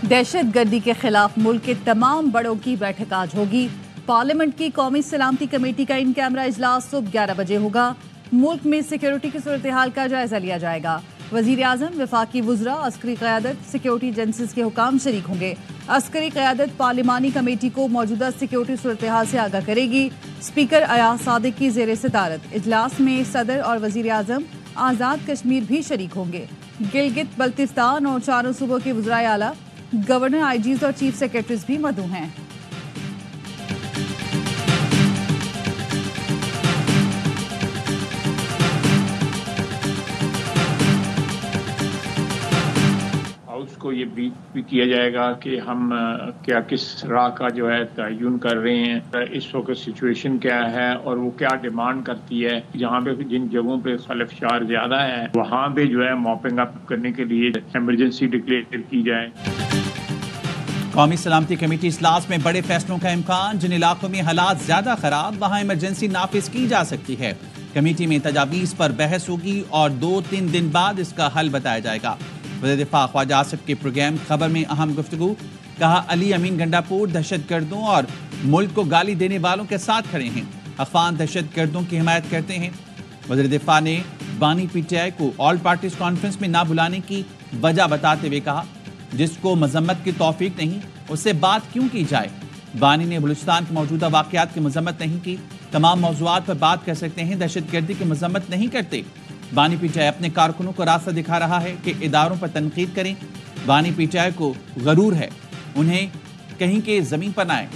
दहशत गर्दी के खिलाफ मुल्क के तमाम बड़ों की बैठक आज होगी। पार्लियामेंट की कौमी सलामती कमेटी का इन कैमरा इजलास सुबह 11 बजे होगा। मुल्क में सिक्योरिटी की सूरत हाल का जायजा लिया जाएगा। वजीर आजम, वफाकी वुज़रा, अस्करी क़यादत, सिक्योरिटी एजेंसीज के हुकाम शरीक होंगे। अस्करी क़यादत पार्लिमानी कमेटी को मौजूदा सिक्योरिटी सूरत हाल से आगाह करेगी। स्पीकर अयाज सादिक की ज़ेर सदारत इजलास में सदर और वजीर आजम आज़ाद कश्मीर भी शरीक होंगे। गिलगित बल्तिस्तान और चारों सूबों के वज़राए आला, गवर्नर, आईजीज और चीफ सेक्रेटरीज भी मदऊ हैं। हाउस को ये भी किया जाएगा कि हम क्या किस राह का जो है तयन कर रहे हैं, इस वक्त सिचुएशन क्या है और वो क्या डिमांड करती है। जहाँ पे जिन जगहों पे खलफशार ज्यादा है वहाँ पे जो है मॉपिंग अप करने के लिए इमरजेंसी डिक्लेयर की जाए। कौमी सलामती कमेटी इजलास में बड़े फैसलों का इम्कान। जिन इलाकों में हालात ज्यादा खराब वहाँ इमरजेंसी नाफिज की जा सकती है। कमेटी में तजावीज पर बहस होगी और 2-3 दिन बाद इसका हल बताया जाएगा। वज़ीर दिफा ख्वाजा आसिफ के प्रोग्राम खबर में अहम गुफ्तगू। कहा, अली अमीन गंडापुर दहशत गर्दों और मुल्क को गाली देने वालों के साथ खड़े हैं। अफगान दहशत गर्दों की हिमायत करते हैं। वज़ीर दिफा ने बानी पीटीआई को ऑल पार्टीज कॉन्फ्रेंस में ना बुलाने की वजह बताते हुए कहा, जिसको मजम्मत की तौफीक नहीं उससे बात क्यों की जाए। बानी ने बलूचिस्तान के मौजूदा वाक़यात की मजम्मत नहीं की। तमाम मौज़ूआत पर बात कर सकते हैं, दहशत गर्दी की मजम्मत नहीं करते। बानी पीटीआई अपने कारकुनों को रास्ता दिखा रहा है कि इदारों पर तनकीद करें। बानी पीटीआई को गरूर है, उन्हें कहीं के जमीन पर ना आए।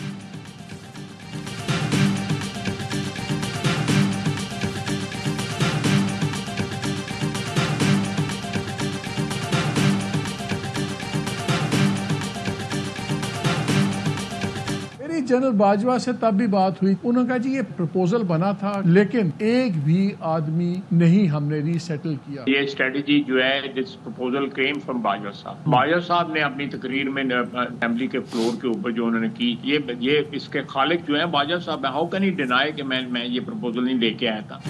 जनरल बाजवा से तब भी बात हुई, उन्होंने कहा जी ये प्रपोजल बना था लेकिन एक भी आदमी नहीं हमने रीसेटल किया। ये स्ट्रेटजी जो है this proposal came from Bajwa साहब। बाजवा साहब ने अपनी तकरीर में असेंबली के फ्लोर के ऊपर जो उन्होंने की, ये इसके खालिक जो है बाजवा साहब, हाउ कैन ही डिनाई कि मैं ये प्रपोजल नहीं लेके आया था।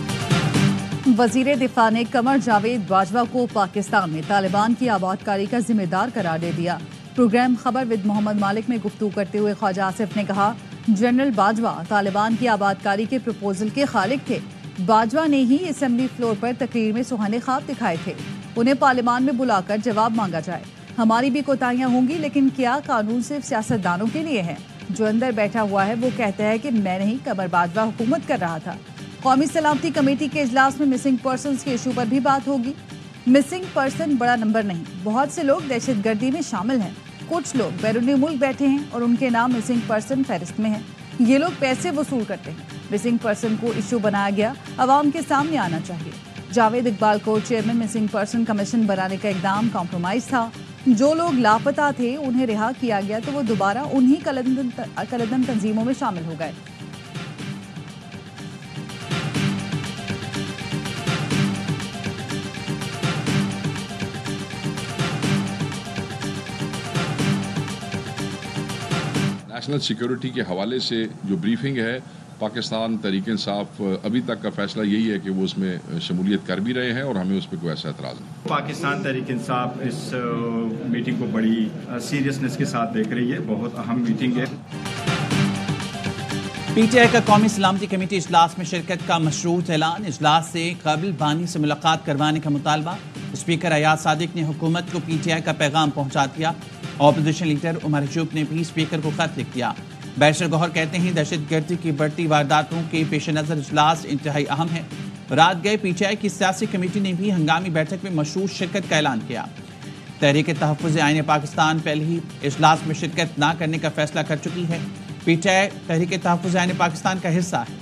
वजीर दिफा ने कमर जावेद बाजवा को पाकिस्तान में तालिबान की आबादकारी का जिम्मेदार करार दे दिया। प्रोग्राम खबर विद मोहम्मद मालिक में गुफ्तगू करते हुए ख्वाजा आसिफ ने कहा, जनरल बाजवा तालिबान की आबादकारी के प्रपोजल के खालिक थे। बाजवा ने ही असेंबली फ्लोर पर तकरीर में सुहाने ख्वाब दिखाए थे। उन्हें पार्लियामान में बुलाकर जवाब मांगा जाए। हमारी भी कोताहियां होंगी, लेकिन क्या कानून सिर्फ सियासतदानों के लिए है? जो अंदर बैठा हुआ है वो कहता है कि मैं नहीं, कमर बाजवा हुकूमत कर रहा था। कौमी सलामती कमेटी के इजलास में मिसिंग पर्सनस के इशू पर भी बात होगी। मिसिंग पर्सन बड़ा नंबर नहीं, बहुत से लोग दहशत गर्दी में शामिल हैं। कुछ लोग बैरूनी मुल्क बैठे हैं और उनके नाम मिसिंग पर्सन फहरिस्त में हैं। ये लोग पैसे वसूल करते हैं। मिसिंग पर्सन को इशू बनाया गया, अवाम के सामने आना चाहिए। जावेद इकबाल को चेयरमैन मिसिंग पर्सन कमीशन बनाने का इकदाम कॉम्प्रोमाइज था। जो लोग लापता थे उन्हें रिहा किया गया तो वो दोबारा उन्हीं कलदम तंजीमों में शामिल हो गए। नेशनल सिक्योरिटी के हवाले से जो ब्रीफिंग है, पाकिस्तान तहरीक इंसाफ अभी तक का फैसला यही है कि वो उसमें शमूलियत कर भी रहे हैं और हमें उस पर कोई ऐसा एतराज़ नहीं। पाकिस्तान तहरीक इंसाफ इस मीटिंग को बड़ी सीरियसनेस के साथ देख रही है, बहुत अहम मीटिंग है। पीटीआई का कौमी सलामती कमेटी इजलास में शिरकत का मशरूत ऐलान। इजलास से कबल बानी से मुलाकात करवाने का मुतालबा। स्पीकर अयाज सादिक ने हुकूमत को पीटीआई का पैगाम पहुंचा दिया। ऑपोजिशन लीडर उमर अयूब ने भी स्पीकर को खत लिख दिया। बैरिस्टर गौहर कहते हैं, दहशत गर्दी की बढ़ती वारदातों के पेश नज़र इजलास इंतहाई अहम है। रात गए पीटीआई की सियासी कमेटी ने भी हंगामी बैठक में मशरूत शिरकत का ऐलान किया। तहरीक तहफ़्फ़ुज़ आईन पाकिस्तान पहले ही इजलास में शिरकत न करने का फैसला कर चुकी है। पीटीआई तहरीक तहफ़्फ़ुज़ आईन पाकिस्तान का हिस्सा है।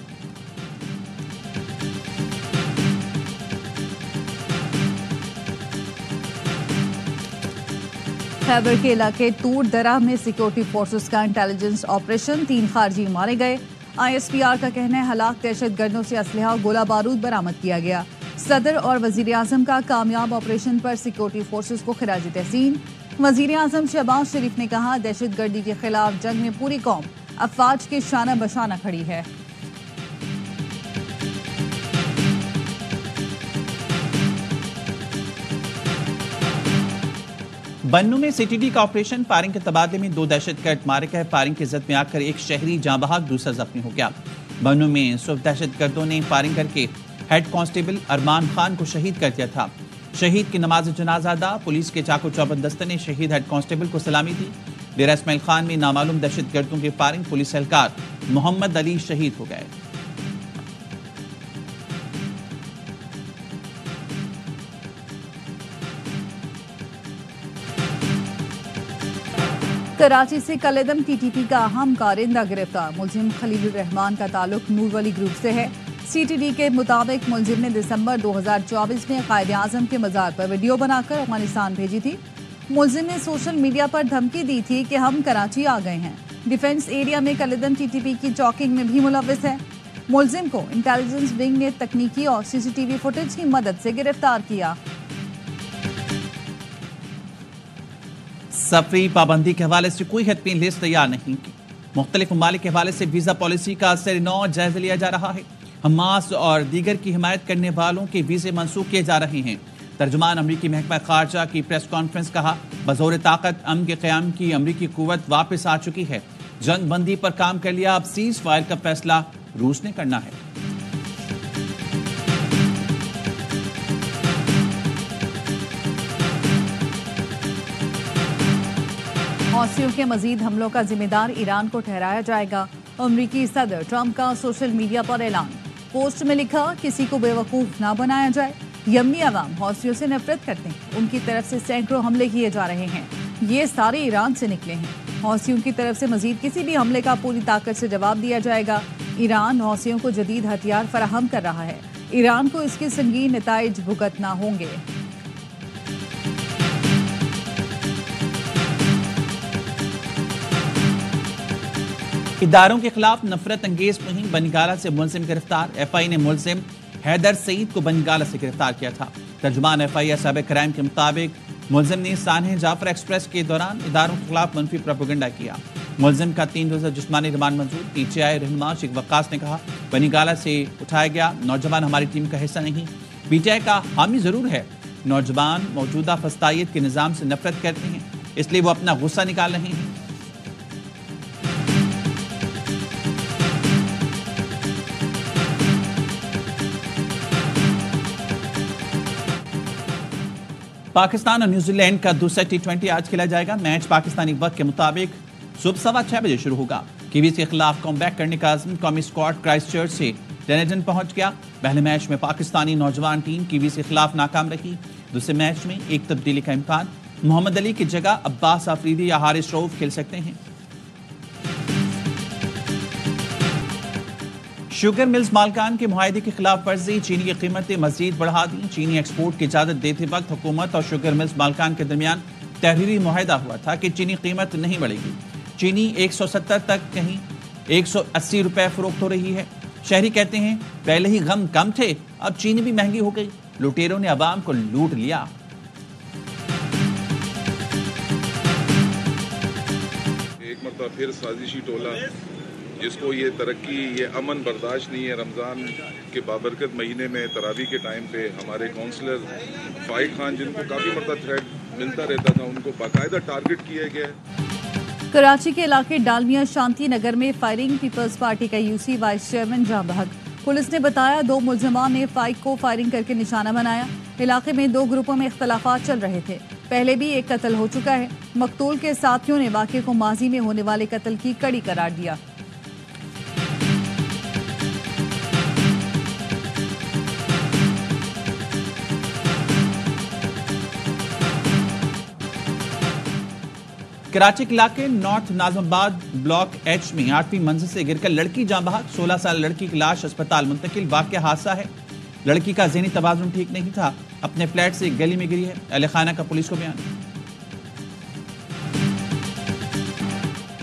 खैबर के इलाके तूर दरा में सिक्योरिटी फोर्सेस का इंटेलिजेंस ऑपरेशन, 3 खारजी मारे गए। आईएसपीआर का कहना है हलाक दहशत गर्दों से असलहा और गोला बारूद बरामद किया गया। सदर और वजीर आजम का कामयाब ऑपरेशन पर सिक्योरिटी फोर्सेस को खिराज तहसीन। वजीर आजम शहबाज शरीफ ने कहा, दहशत गर्दी के खिलाफ जंग में पूरी कौम अफवाज के शाना बशाना खड़ी है। बन्नू में सीटीडी का ऑपरेशन, फायरिंग के तबादले में 2 दहशतगर्द मारे गए। फायरिंग की जद में आकर एक शहरी जाँ बहक, दूसरा जख्मी हो गया। बन्नू में सुबह दहशतगर्दों ने फायरिंग करके हेड कांस्टेबल अरमान खान को शहीद कर दिया था। शहीद की नमाज जनाजा अदा, पुलिस के चाकू चौबंद दस्ते ने शहीद हेड कांस्टेबल को सलामी दी। डेरा इस्माइल खान में नामालूम दहशतगर्दों की फायरिंग, पुलिस एहलकार मोहम्मद अली शहीद हो गए। कराची से कलेदम टीटीपी का अहम कारिंदा गिरफ्तार। मुलजिम खलीलुर रहमान का ताल्लुक नूर वली ग्रुप से है। सीटीडी के मुताबिक मुलजिम ने दिसंबर 2024 में कायद आजम के मज़ार पर वीडियो बनाकर अफगानिस्तान भेजी थी। मुलजिम ने सोशल मीडिया पर धमकी दी थी कि हम कराची आ गए हैं। डिफेंस एरिया में कलेदम टीटीपी की चौकिंग में भी मुलव्विस है। मुलजिम को इंटेलिजेंस विंग ने तकनीकी और सीसीटीवी फुटेज की मदद से गिरफ्तार किया। सफरी पाबंदी के हवाले से कोई हतमी लिस्ट तैयार नहीं की। मुख्तलिफ ममालिक के हवाले से वीज़ा पॉलिसी का असर-ए-नौ जायजा लिया जा रहा है। हमास और दीगर की हिमायत करने वालों के वीज़े मनसूख किए जा रहे हैं। तर्जुमान अमरीकी महकमा खारजा की प्रेस कॉन्फ्रेंस, कहा बज़ौर ताकत अमन के क़याम की अमरीकी कुव्वत वापस आ चुकी है। जंग बंदी पर काम कर लिया, अब सीज़ फायर का फैसला रूस ने करना है। हौसियों के मजीद हमलों का जिम्मेदार ईरान को ठहराया जाएगा। अमरीकी सदर ट्रंप का सोशल मीडिया पर ऐलान। पोस्ट में लिखा, किसी को बेवकूफ़ ना बनाया जाए। यमनी अवाम हौसियों से नफरत करते हैं। उनकी तरफ से सैकड़ों हमले किए जा रहे हैं। ये सारे ईरान से निकले हैं। हौसियों की तरफ से मजीद किसी भी हमले का पूरी ताकत से जवाब दिया जाएगा। ईरान हौसियों को जदीद हथियार फराहम कर रहा है। ईरान को इसके संगीन नताइज भुगतना होंगे। इदारों के खिलाफ नफरत अंगेज मुहिम, बनिगाला से मुलजिम गिरफ्तार। एफआई ने मुलजिम हैदर सईद को बनिगाला से गिरफ्तार किया था। तर्जुमान एफआई साहब क्राइम के मुताबिक मुलजिम ने सानह जाफर एक्सप्रेस के दौरान इदारों के खिलाफ मनफी प्रोपेगेंडा किया। मुलजिम का 3 रोज़ा जिस्मानी रिमांड मंजूर। पीटीआई रहनुमा शेख वक्कास ने कहा, बनिगाला से उठाया गया नौजवान हमारी टीम का हिस्सा नहीं। पीटीआई का हामी जरूर है। नौजवान मौजूदा फस्तायत के निज़ाम से नफरत करते हैं, इसलिए वो अपना गुस्सा निकाल रहे हैं। पाकिस्तान और न्यूजीलैंड का दूसरा T20 आज खेला जाएगा। मैच पाकिस्तानी वक्त के मुताबिक सुबह 6:15 बजे शुरू होगा। कीवीज के खिलाफ कमबैक करने का आज़म कौमी स्क्वाड क्राइस्टचर्च से डनडन पहुंच गया। पहले मैच में पाकिस्तानी नौजवान टीम कीवीज के खिलाफ नाकाम रही। दूसरे मैच में एक तब्दीली का इम्कान, मोहम्मद अली की जगह अब्बास आफरीदी या हारिस रऊफ खेल सकते हैं। शुगर मिल्स मालकान के मुआहदे की खिलाफ वर्जी, चीनी की कीमतें मजीद बढ़ा दी। चीनी एक्सपोर्ट की इजाजत देते वक्त हुकूमत और शुगर मिल्स मालकान के दरमियान तहरीरी मुआहदा हुआ था कि चीनी कीमत नहीं बढ़ेगी। चीनी 170 तक कहीं 180 रुपए फरोख्त हो रही है। शहरी कहते हैं पहले ही गम कम थे, अब चीनी भी महंगी हो गई। लुटेरों ने अवाम को लूट लिया। एक मतलब फिर साजिशी टोला जिसको ये तरक्की, ये अमन बर्दाश्त नहीं है। रमज़ान के बाबरकत महीने में तरावी के टाइम पे हमारे काउंसलर फाइक खान, जिनको काफ़ी मतलब थ्रेट मिलता रहता था, उनको बाकायदा टारगेट किया गया। कराची के इलाके डालमिया शांति नगर में फायरिंग, पीपल्स पार्टी का यूसी वाइस चेयरमैन जाँ बहक। पुलिस ने बताया 2 मुलजमान ने फाइक को फायरिंग करके निशाना बनाया। इलाके में 2 ग्रुपों में इख्तलाफात चल रहे थे। पहले भी एक कत्ल हो चुका है। मकतूल के साथियों ने वाक़े को माजी में होने वाले कत्ल की कड़ी करार दिया। कराची के इलाके नॉर्थ नाजमाबाद ब्लॉक H में 8वीं मंजिल से गिरकर लड़की जाँ बहक, 16 साल लड़की की लाश अस्पताल मुंतकिल। वाक़या हादसा है। लड़की का ज़हनी तवाज़ुन ठीक नहीं था, अपने फ्लैट से गली में गिरी है। अहले खाना का पुलिस को बयान।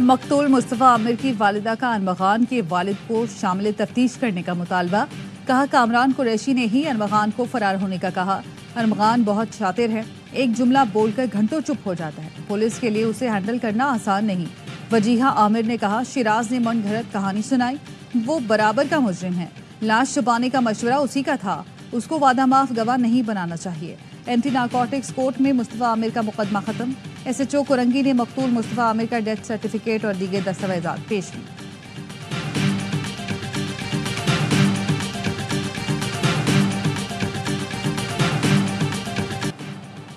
मकतूल मुस्तफ़ा आमिर की वालिदा का अनबगान के वालिद को शामिल तफ्तीश करने का मुतालबा। कहा कामरान कुरैशी ने ही अनबगान को फरार होने का कहा। अनबगान बहुत शातिर है, एक जुमला बोलकर घंटों चुप हो जाता है। पुलिस के लिए उसे हैंडल करना आसान नहीं। वजीहा आमिर ने कहा शिराज ने मन घड़त कहानी सुनाई, वो बराबर का मुजरिम है। लाश छुपाने का मशवरा उसी का था, उसको वादा माफ गवाह नहीं बनाना चाहिए। एंटी नारकोटिक्स कोर्ट में मुस्तफा आमिर का मुकदमा खत्म। SHO कोरंगी ने मकतूल मुस्तफा आमिर का डेथ सर्टिफिकेट और दीगर दस्तावेजात पेश की।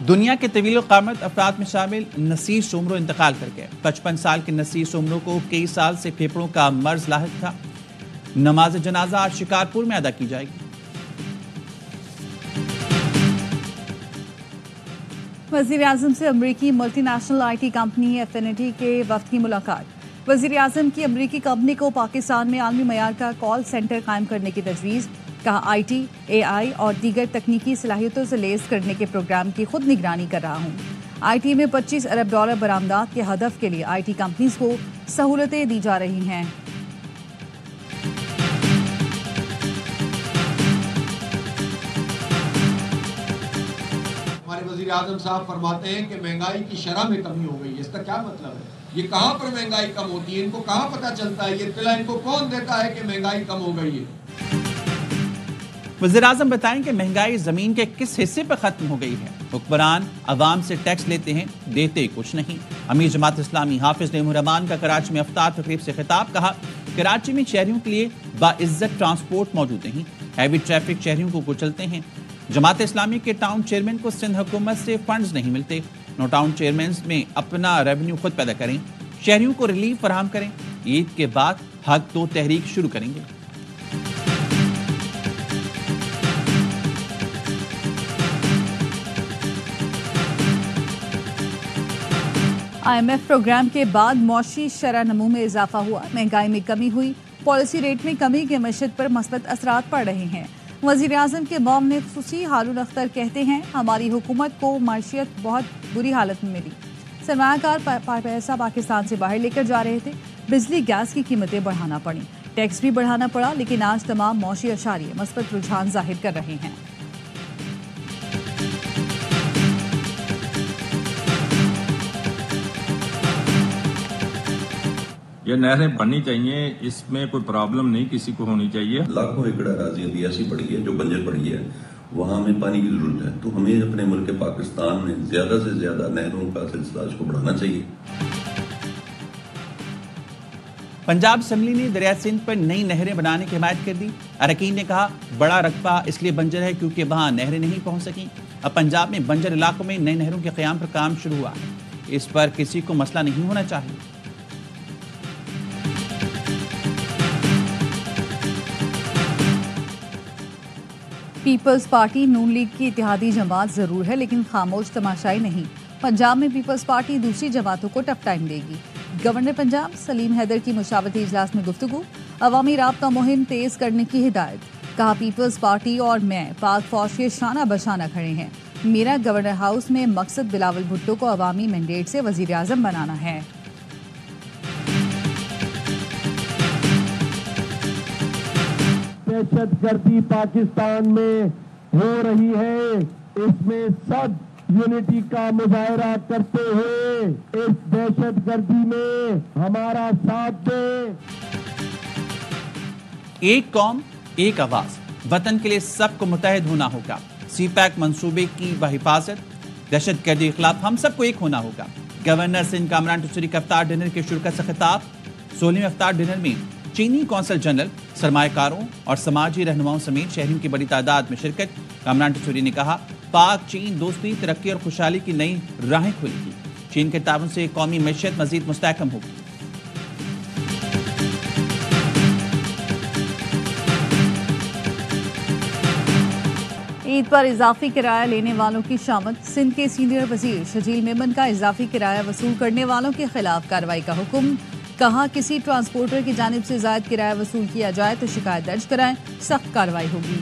दुनिया के तवील क़ामत अफराद में शामिल नसीर सोमरो इंतकाल कर गए। 55 साल के नसीर सोमरो को कई साल से फेफड़ों का मर्ज लाहिक था। नमाज जनाजा आज शिकारपुर में अदा की जाएगी। वज़ीर आज़म से अमरीकी मल्टीनेशनल IT कंपनी एफिनिटी के वफ्द की मुलाकात। वज़ीर आज़म की अमरीकी कंपनी को पाकिस्तान में आलमी मयार का कॉल सेंटर कायम करने की तजवीज़। कहा IT, AI और दीगर तकनीकी सलाहियतों से लेस करने के प्रोग्राम की खुद निगरानी कर रहा हूँ। IT में $25 अरब बरामदात के हदफ के लिए IT कंपनीज को सहूलतें दी जा रही हैं। हमारे वज़ीर आज़म साहब फरमाते हैं कि महंगाई की शरह में कमी हो गई है। इसका क्या मतलब है? ये कहाँ पर महंगाई कम होती है? इनको कहाँ पता चलता है? ये इत्तला इनको कौन देता है कि महंगाई कम हो गई है? वज़ीर आज़म बताएं कि महंगाई ज़मीन के किस हिस्से पर ख़त्म हो गई है। हुक्मरान अवाम से टैक्स लेते हैं, देते कुछ नहीं। अमीर जमात इस्लामी हाफिज नईमुर-रहमान का कराची में इफ्तार तकरीब से खिताब। कहा, कराची में शहरियों के लिए बाइज्जत ट्रांसपोर्ट मौजूद नहीं। हैवी ट्रैफिक शहरियों को कुचलते हैं। जमात इस्लामी के टाउन चेयरमैन को सिंध हुकूमत से फंड्स नहीं मिलते। नो टाउन चेयरमैन में अपना रेवेन्यू खुद पैदा करें, शहरियों को रिलीफ फराहम करें। ईद के बाद हक तो तहरीक शुरू करेंगे। IMF प्रोग्राम के बाद मौशी शरह नमू में इजाफा हुआ। महंगाई में कमी हुई। पॉलिसी रेट में कमी के मईशत पर मस्बत असरात पड़ रहे हैं। वज़ीर आज़म के मौम ने खुसूसी हारून अख्तर कहते हैं, हमारी हुकूमत को माशियत बहुत बुरी हालत में मिली। सरमायाकार पैसा पाकिस्तान से बाहर लेकर जा रहे थे। बिजली गैस की कीमतें बढ़ाना पड़ी, टैक्स भी बढ़ाना पड़ा, लेकिन आज तमाम मौशी अशारिये मस्बत रुझान जाहिर कर रहे हैं। ये नहरें बननी चाहिए, इसमें कोई प्रॉब्लम नहीं किसी को होनी चाहिए। लाखों एकड़ अराजी अभी ऐसी पड़ी है जो बंजर पड़ी है, वहाँ हमें पानी की जरूरत है। तो हमें अपने मुल्क पाकिस्तान में ज्यादा से ज्यादा नहरों का सिलसिला को बढ़ाना चाहिए। पंजाब असम्बली ने दरिया सिंध पर नई नहरें बनाने की हिमायत कर दी। अरकान ने कहा, बड़ा रकबा इसलिए बंजर है क्योंकि वहाँ नहरें नहीं पहुँच सकी। अब पंजाब में बंजर इलाकों में नई नहरों के क़याम पर काम शुरू हुआ है। इस पर किसी को मसला नहीं होना चाहिए। पीपल्स पार्टी नून लीग की इत्तेहादी जमात जरूर है, लेकिन खामोश तमाशाई नहीं। पंजाब में पीपल्स पार्टी दूसरी जमातों को टफ टाइम देगी। गवर्नर पंजाब सलीम हैदर की मुशावरती इजलास में गुफ्तगू। अवामी राब्ता मुहिम तेज करने की हिदायत। कहा, पीपल्स पार्टी और मैं पाक फौज के शाना बशाना खड़े हैं। मेरा गवर्नर हाउस में मकसद बिलावल भुट्टो को अवामी मैंडेट से वजीर आजम बनाना है। दहशतगर्दी पाकिस्तान में हो रही है, इसमें सब यूनिटी का मुजाहरा करते हुए इस दहशतगर्दी में हमारा साथ दें। एक कौम एक आवाज, वतन के लिए सबको मुत्तहिद होना होगा। CPAC मंसूबे की बहिफाजत, दहशतगर्दी के खिलाफ हम सबको एक होना होगा। गवर्नर सिंध कामरान टूसरी का इफ्तार डिनर के शुरू से खिताब। 16वें इफ्तार डिनर में चीनी कौंसल जनरल, सरमायाकारों और समाजी रहनुमाओं समेत शहरियों की बड़ी तादाद में शिरकत। कामरान टूसरी ने कहा, पाक चीन दोस्ती, तरक्की और खुशहाली की नई राहें खुलेगी। चीन के ताउन से कौमी मैशियत मजीद मुस्तहकम होगी। ईद पर इजाफी किराया लेने वालों की शामत। सिंध के सीनियर वजीर शजील मेमन का इजाफी किराया वसूल करने वालों के खिलाफ कार्रवाई का हुक्म। कहा, किसी ट्रांसपोर्टर की जानिब से जायद किराया वसूल किया जाए तो शिकायत दर्ज कराएं, सख्त कार्रवाई होगी।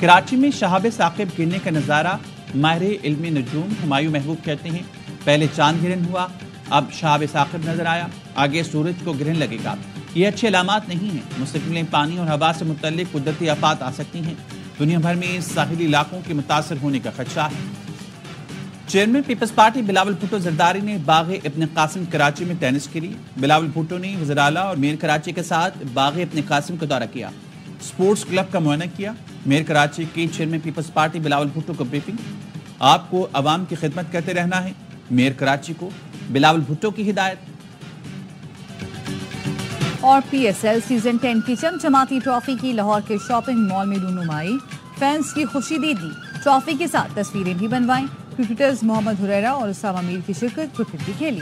कराची में शहाब साकिब गिरने का नज़ारा माहिर इल्म नजूम हुमायूं महबूब कहते हैं, पहले चांद गिरन हुआ, अब शहाब साकिब नजर आया, आगे सूरज को गिरन लगेगा। ये अच्छे अलामात नहीं हैं। मुस्तकिल पानी और हवा से मुतल्लिक कुदरती आफात आ सकती हैं। दुनिया भर में साहिली इलाकों के मुतासर होने का खदशा है। چیئرمین پیپلز پارٹی بلاول بھٹو زرداری نے باغ ابن قاسم کراچی میں ٹینس کھیلی. بلاول بھٹو نے وزیر اعلیٰ اور میئر کراچی کے ساتھ باغ ابن قاسم کا دورہ کیا. سپورٹس کلب کا معائنہ کیا. میئر کراچی کے چیئرمین پیپلز پارٹی بلاول بھٹو کو بریفنگ. آپ کو عوام کی خدمت کرتے رہنا ہے. میئر کراچی کو بلاول بھٹو کی ہدایت. اور پی ایس ایل سیزن 10 کی چمچماتی ٹرافی کی لاہور کے شاپنگ مال میں رونمائی. فینس کی خوشی دے دی. ٹرافی کے ساتھ تصویریں بھی بنوائیں. کرکٹرز محمد حریرہ اور اسامہ میر کی شرکت کرکٹ بھی کھیلی.